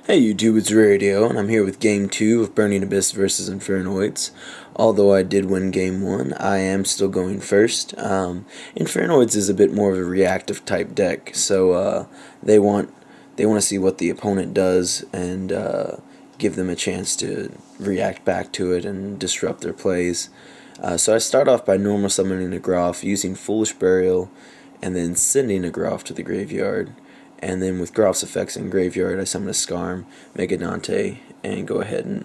Hey YouTube, it's Rarity, and I'm here with Game 2 of Burning Abyss versus Infernoids. Although I did win Game 1, I am still going first. Infernoids is a bit more of a reactive type deck, so they want to see what the opponent does and give them a chance to react back to it and disrupt their plays. So I start off by normal summoning a Groff, using Foolish Burial, and then sending a Groff to the graveyard. And then with Groff's effects in graveyard, I summon a Skarm, make a Dante, and go ahead and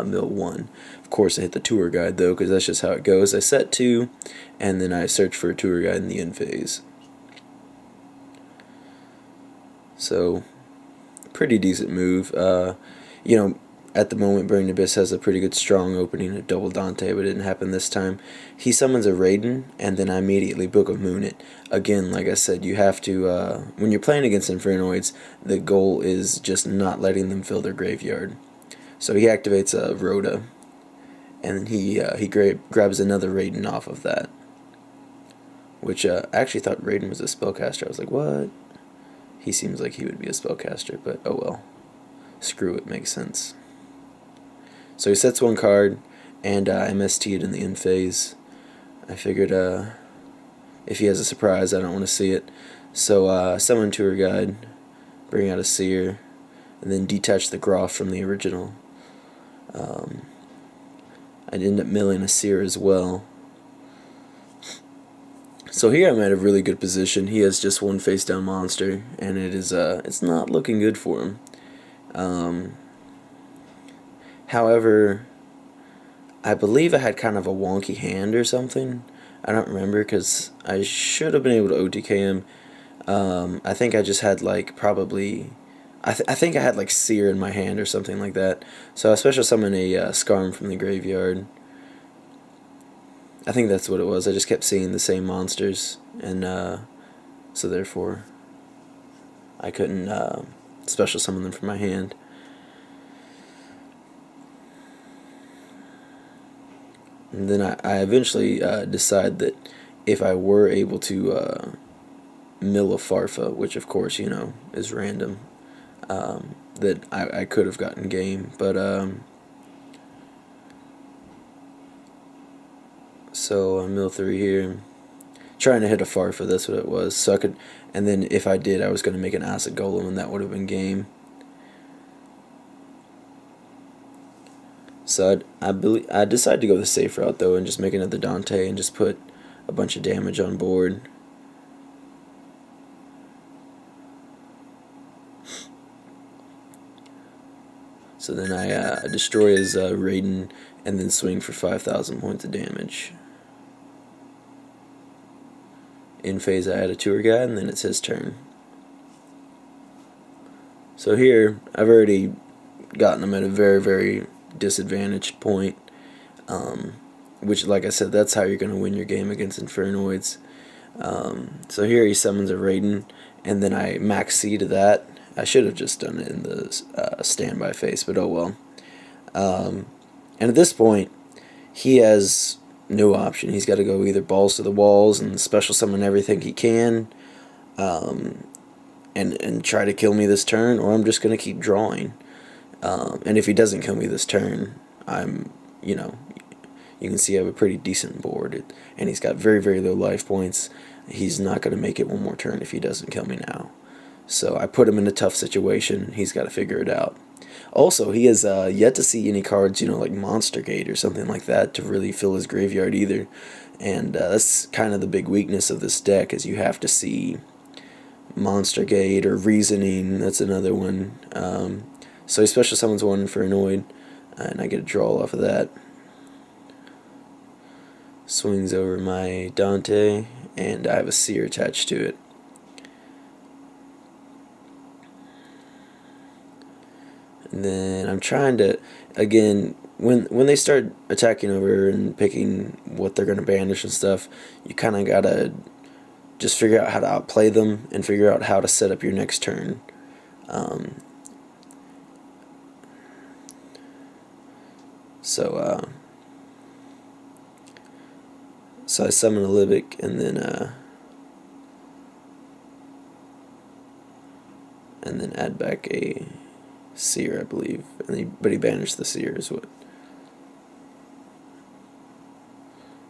mill one. Of course, I hit the tour guide though, because that's just how it goes. I set two, and then I search for a tour guide in the end phase. So, pretty decent move. You know, at the moment, Burning Abyss has a pretty good strong opening of double Dante, but it didn't happen this time. He summons a Raiden, and then I immediately Book of Moon it. Again, like I said, you have to, when you're playing against Infernoids, the goal is just not letting them fill their graveyard. So he activates a Rhoda, and then he grabs another Raiden off of that. Which, I actually thought Raiden was a spellcaster. I was like, what? He seems like he would be a spellcaster, but oh well. Screw it, makes sense. So he sets one card, and MST'd in the end phase. I figured if he has a surprise, I don't want to see it. So summon Tour Guide, bring out a Seer, and then detach the Groff from the original. I'd end up milling a Seer as well. So here I'm at a really good position. He has just one face down monster, and it's not looking good for him. However, I believe I had kind of a wonky hand or something. I don't remember because I should have been able to OTK him. I think I just had like probably... I think I had like Seer in my hand or something like that. So I special summon a Skarm from the graveyard. I think that's what it was. I just kept seeing the same monsters, and so therefore I couldn't special summon them from my hand. And then I eventually decide that if I were able to mill a Farfa, which of course, you know, is random, that I could have gotten game. But, so I mill 3 here. Trying to hit a Farfa, that's what it was. So I could, and then if I did, I was going to make an Acid Golem, and that would have been game. So I decided to go the safe route though, and just make another Dante and just put a bunch of damage on board. So then I destroy his Raiden and then swing for 5,000 points of damage. In phase I had a tour guide, and then it's his turn. So here I've already gotten him at a very, very disadvantaged point, which, like I said, that's how you're going to win your game against Infernoids. So here he summons a Raiden, and then I max C to that. I should have just done it in the standby phase, but oh well. And at this point, he has no option. He's got to go either balls to the walls and special summon everything he can, and try to kill me this turn, or I'm just going to keep drawing. And if he doesn't kill me this turn, you know, you can see I have a pretty decent board, and he's got very, very low life points. He's not going to make it one more turn if he doesn't kill me now. So I put him in a tough situation. He's got to figure it out. Also, he has yet to see any cards, you know, like Monster Gate or something like that to really fill his graveyard either. And that's kind of the big weakness of this deck, is you have to see Monster Gate or Reasoning. That's another one. So he special summons one for Annoyed, and I get a draw off of that. Swings over my Dante, and I have a Seer attached to it. And then I'm trying to, again, when they start attacking over and picking what they're going to banish and stuff, you kind of got to just figure out how to outplay them and figure out how to set up your next turn. So I summon a Libic, and then add back a Seer, I believe. But he banished the Seer is what.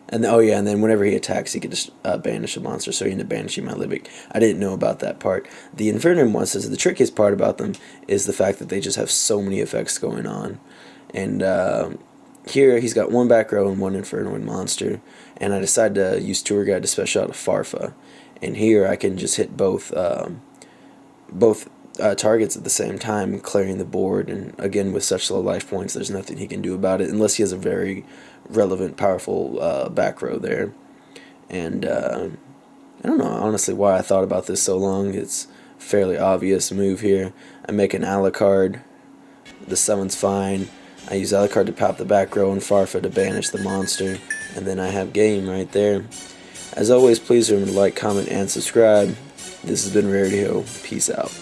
And oh yeah, and then whenever he attacks, he could just banish a monster. So he ended up banishing my Libic. I didn't know about that part. The Infernoid monsters, the trickiest part about them is the fact that they just have so many effects going on. And here he's got one back row and one Infernoid monster. And I decided to use Tour Guide to special out a Farfa. And here I can just hit both targets at the same time, clearing the board. And again, with such low life points, there's nothing he can do about it unless he has a very relevant, powerful back row there. And I don't know honestly why I thought about this so long. It's a fairly obvious move here. I make an Alucard. The summon's fine. I use Alucard to pop the back row and Farfa to banish the monster. And then I have game right there. As always, please remember to like, comment, and subscribe. This has been Rarity. Peace out.